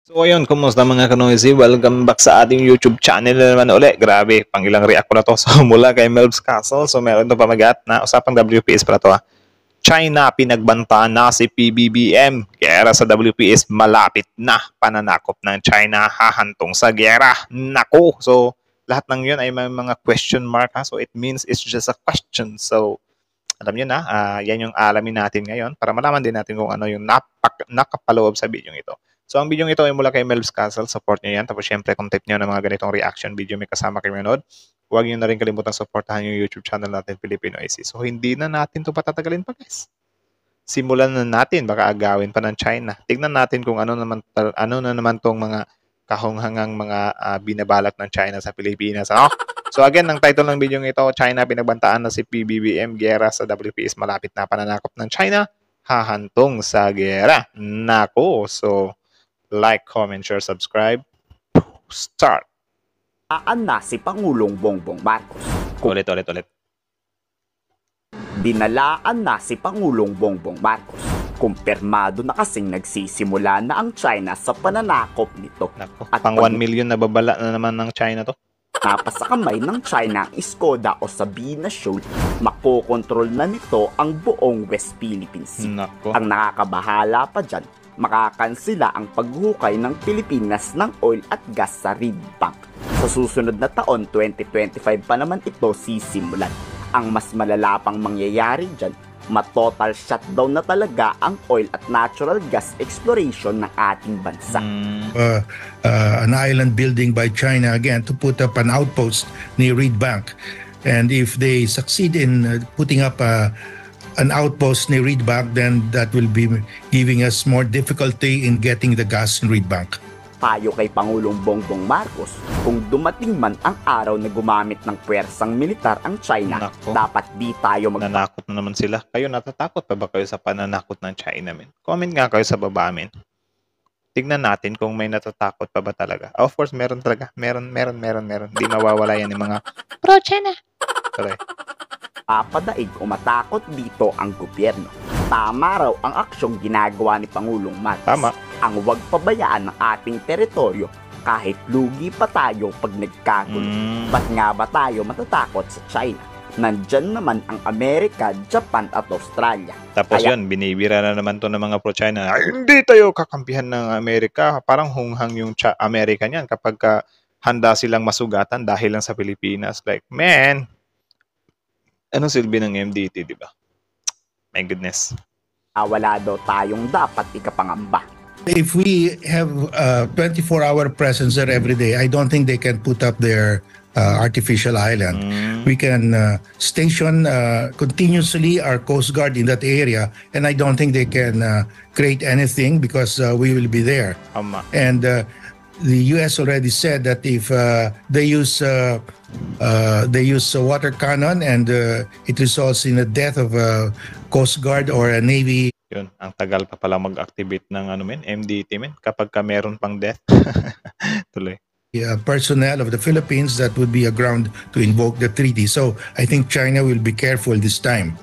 So ayun, kumusta mga kanoisy? Welcome back sa ating YouTube channel na naman ulit. Grabe, pang ilang react ko na to. So mula kay Melv's Castle. So meron to pamagat na usapang WPS para to ha. China pinagbantaan na si PBBM. Gera sa WPS malapit na. Pananakop ng China hahantong sa gera. Nako! So lahat ng yun ay may mga question mark ha. So it means it's just a question. So alam nyo na, yan yung alamin natin ngayon para malaman din natin kung ano yung nakapaloob sa video ito. So ang video ito ay mula kay Melv's Castle, support nyo yan. Tapos syempre kung type nyo ng mga ganitong reaction video may kasama kayo manood, huwag nyo na rin kalimutan supportahan yung YouTube channel natin, Filipino IC. So hindi na natin ito patatagalin pa guys. Simulan na natin, baka agawin pa ng China. Tignan natin kung ano na naman tong mga kahunghangang mga binabalak ng China sa Pilipinas. Ano? So again, ang title ng video ito, China pinagbantaan na si PBBM, gera sa WPS malapit na, pananakop ng China hahantong sa gera. Nako, so like, comment, share, subscribe. Start. Na si Pangulong Bongbong Marcos. Ulit. Dinalaan na si Pangulong Bongbong Marcos. Kumpirmado na kasing nagsisimula na ang China sa pananakop nito. Nako, pang 1 million na babala na naman ng China to. Napasakamay ng China ang Skoda o Sabina Shoal, makokontrol na nito ang buong West Philippine Sea. Nako. Ang nakakabahala pa dyan, makakansila ang paghukay ng Pilipinas ng oil at gas sa Reed Bank. Sa susunod na taon, 2025 pa naman ito sisimulan. Ang mas malala pang mangyayari dyan, matotal shutdown na talaga ang oil at natural gas exploration ng ating bansa. An island building by China again to put up an outpost near Reed Bank. And if they succeed in putting up an outpost near Reed Bank, then that will be giving us more difficulty in getting the gas in Reed Bank. Payo kay Pangulong Bongbong Marcos, kung dumating man ang araw na gumamit ng puwersang militar ang China, Nako. dapat di tayo Nanakot na naman sila. Kayo natatakot pa ba kayo sa pananakot ng China, men? Comment nga kayo sa baba, men. Tignan natin kung may natatakot pa ba talaga. Of course, meron talaga. Meron. Di mawawala yan yung mga pro-China. Sorry. papadaig o matakot dito ang gobyerno. Tama raw ang aksyong ginagawa ni Pangulong Marcos. Tama. Ang huwag pabayaan ng ating teritoryo kahit lugi pa tayo pag nagkagulo. Ba't nga ba tayo matatakot sa China? Nandyan naman ang Amerika, Japan at Australia. Tapos yun, binibira na naman to ng mga pro-China. Ay, hindi tayo kakampihan ng Amerika. Parang hunghang yung Amerika niyan kapag handa silang masugatan dahil lang sa Pilipinas. Like, man, anong silbi ng MDT, di ba? My goodness. Wala daw tayong dapat ikapangamba. If we have 24-hour presence there every day, I don't think they can put up their artificial island. We can station continuously our Coast Guard in that area, and I don't think they can create anything because we will be there. And the U.S. already said that if they use water cannon and it results in the death of a Coast Guard or a Navy. Yun, ang tagal pa pala mag-activate ng MDT, kapag ka meron pang death. Tuloy. Personnel of the Philippines, that would be a ground to invoke the treaty. So I think China will be careful this time.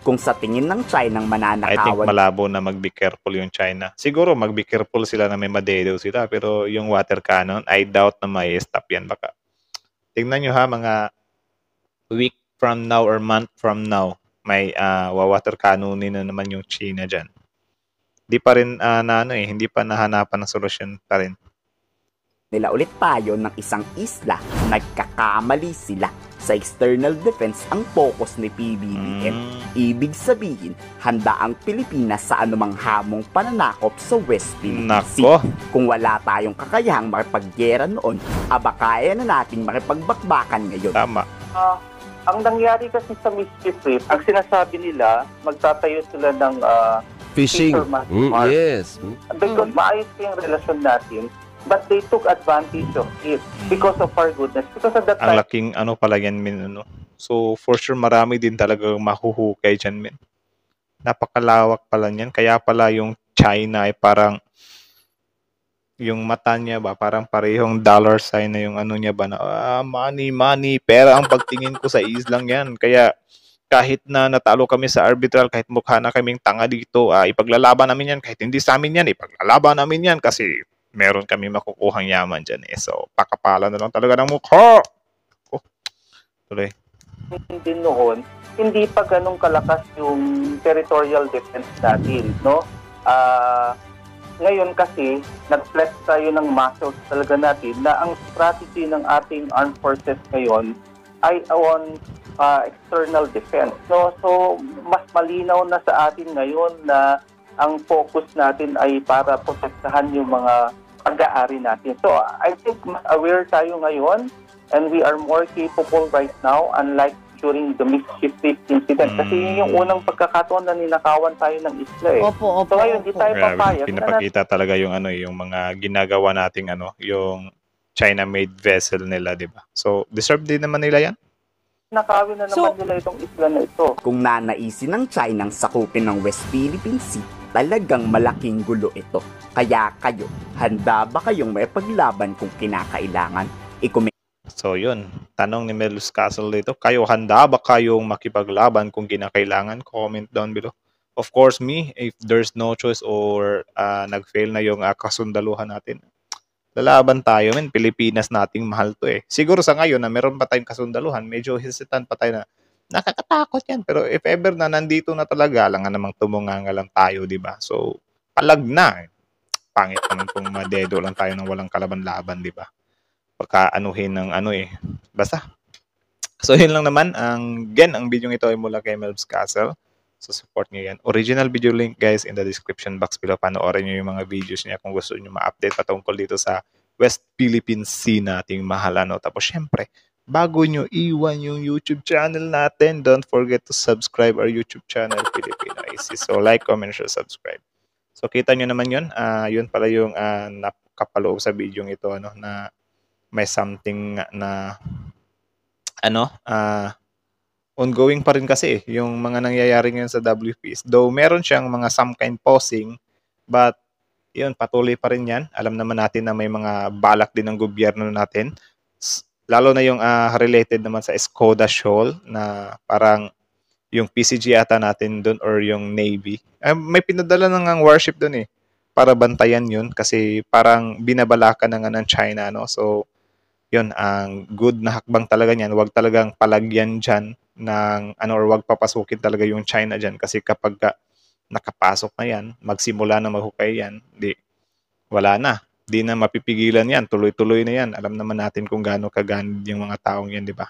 Kung sa tingin ng China mananakawan, I think malabo na mag-be careful yung China. Siguro mag-be careful sila na may madedo sila, pero yung water cannon, I doubt na may stop yan. Baka tingnan nyo ha, mga week from now or month from now, may water cannonin na naman yung China dyan. Hindi pa rin hindi pa nahanapan ng solusyon pa rin. Nila ulit tayo ng isang isla, nagkakamali sila. Sa external defense ang focus ni PBBM. Ibig sabihin, handa ang Pilipinas sa anumang hamong pananakop sa West Philippine Sea. Kung wala tayong kakayahang makipaggera noon, kaya na nating makipagbakbakan ngayon. Tama. Ang nangyari kasi sa Mischief Reef, ang sinasabi nila, magtatayo sila ng fishing. Yes. Because maayos yung relasyon natin, but they took advantage of it because of our goodness. Because at that time, ang laking pala yan, min. So, for sure, marami din talaga mahuhukay dyan, min. Napakalawak pala yan. Kaya pala yung China ay parang yung mata niya ba, parang parehong dollar sign na yung niya ba na, money, pera ang pagtingin ko sa islang yan. Kaya, kahit na natalo kami sa arbitral, kahit mukha na kaming tanga dito, ipaglalaban namin yan. Kahit hindi sa amin yan, ipaglalaban namin yan kasi meron kami makukuhang yaman dyan eh. So, pakapalan na lang talaga ng mukha. Oh, tuloy. Din noon, hindi pa ganun kalakas yung territorial defense natin, no? Ngayon kasi, nag-flex tayo ng muscles talaga natin na ang strategy ng ating armed forces ngayon ay on external defense. No? So, mas malinaw na sa atin ngayon na ang focus natin ay para protektahan yung mga pag-aari natin. So, I think mas aware tayo ngayon and we are more capable right now, unlike during the mischief incident. Kasi yun yung unang pagkakataon na ninakawan tayo ng isla eh. Opo. So ngayon, di tayo papayag. Pinapakita talaga yung yung mga ginagawa nating yung China-made vessel nila, di ba? So, deserve din naman nila yan. Nakawin na naman nila itong isla na ito. Kung nanaisin ng China ang sakupin ng West Philippine Sea, talagang malaking gulo ito. Kaya kayo, handa ba kayong may paglaban kung kinakailangan? So yun, tanong ni Melus Castle dito, kayo handa ba kayong makipaglaban kung kinakailangan? Comment down below. Of course me, if there's no choice or nag-fail na yung kasundaluhan natin, lalaban tayo, men. Pilipinas nating mahal to eh. Siguro sa ngayon na meron pa tayong kasundaluhan, medyo hesitant pa tayo na nakakatakot yan. Pero if ever na nandito na talaga, lang namang tumunganga lang tayo, di ba? So, palag na. Pangit naman kung madedo lang tayo ng walang kalaban-laban, di ba? Pagkaanuhin ng basta. So, yun lang naman. Ang video ito ay mula kay Melbs Castle. So, support nyo yan. Original video link, guys, in the description box below. Panoorin nyo yung mga videos niya kung gusto nyo ma-update patungkol dito sa West Philippine Sea nating mahal. Tapos, syempre, bago nyo iwan yung YouTube channel natin, don't forget to subscribe our YouTube channel, Filipino AC. So, like, comment, share, subscribe. So, kita nyo naman yun. Yun pala yung nakapaloob sa video ito, na may something na, ongoing pa rin kasi yung mga nangyayari ngayon sa WPS. Though meron siyang mga some kind pausing, but yun, patuloy pa rin yan. Alam naman natin na may mga balak din ng gobyerno natin. Lalo na yung related naman sa Skoda Shoal na parang yung PCG ata natin doon or yung Navy. May pinadala ng warship doon eh para bantayan yun kasi parang binabalakan na nga ng China. So, yun, ang good na hakbang talaga niyan. Huwag talagang palagyan dyan ng or wag papasukin talaga yung China dyan kasi kapag nakapasok na yan, magsimula na maghukay yan, wala na. Di na mapipigilan yan. Tuloy-tuloy na yan. Alam naman natin kung gaano kaganid yung mga taong yan, di ba?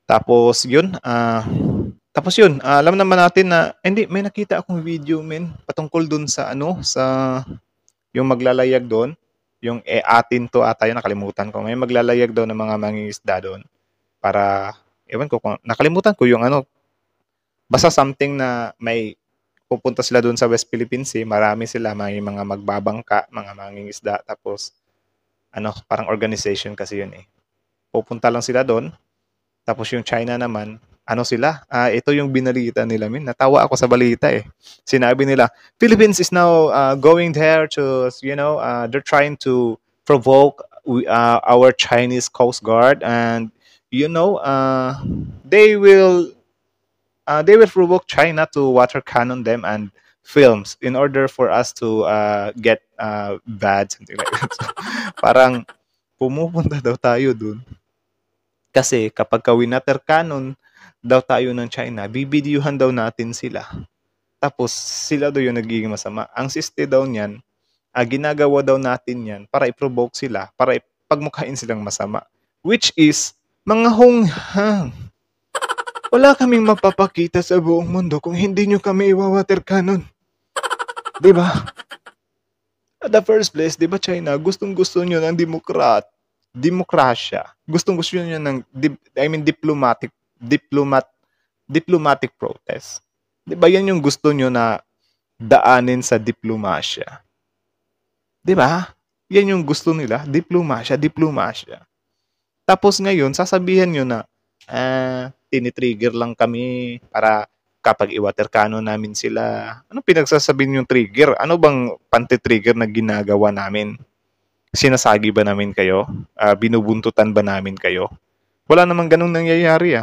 Tapos yun, alam naman natin na, hindi, may nakita akong video, patungkol dun sa sa yung maglalayag doon, yung atin to ata yun, nakalimutan ko. May maglalayag doon ng mga mangingisda doon para, ewan ko, nakalimutan ko yung basta something na may pupunta sila doon sa West Philippine Sea, marami sila, may mga magbabangka, mga mangingisda, tapos, parang organization kasi yun eh. Pupunta lang sila doon, tapos yung China naman, sila? Ito yung binalita nila, natawa ako sa balita eh. Sinabi nila, Philippines is now going there to, they're trying to provoke our Chinese Coast Guard and, they will provoke China to water cannon them and films in order for us to get bad, something like that. So, parang pumupunta daw tayo dun. Kasi kapag water cannon daw tayo ng China, bibidyuhan daw natin sila. Tapos sila daw yung nagiging masama. Ang siste daw niyan, ginagawa daw natin yan para i-provoke sila, para ipagmukhain silang masama. Which is, mga honghang. Wala kaming mapapakita sa buong mundo kung hindi nyo kami iwa-water cannon. Diba? At the first place, diba China, gustong-gusto nyo ng demokrasya. Gustong-gusto nyo ng, diplomatic protest. Diba yan yung gusto nyo na daanin sa diplomasya? Diba? Yan yung gusto nila, diplomasya. Tapos ngayon, sasabihan nyo na, tinitrigger lang kami para kapag i-water cannon namin sila. Ano pinagsasabi yung trigger? Ano bang panti-trigger na ginagawa namin? Sinasagi ba namin kayo? Binubuntutan ba namin kayo? Wala namang ganung nangyayari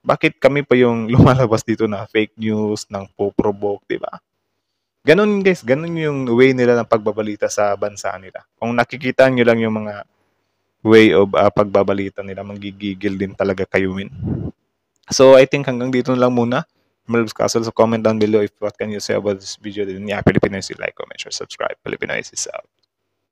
Bakit kami pa yung lumalabas dito na fake news ng po-provoke, di ba? Ganun guys, ganun yung way nila ng pagbabalita sa bansa nila. Kung nakikita nyo lang yung mga way of pagbabalita nila, magigigil din talaga kayo win. So I think hanggang dito na lang muna. Melvs Castle, so comment down below if what can you say about this video. Then yeah, Pilipinas, like, comment, share, subscribe. Pilipinas is out.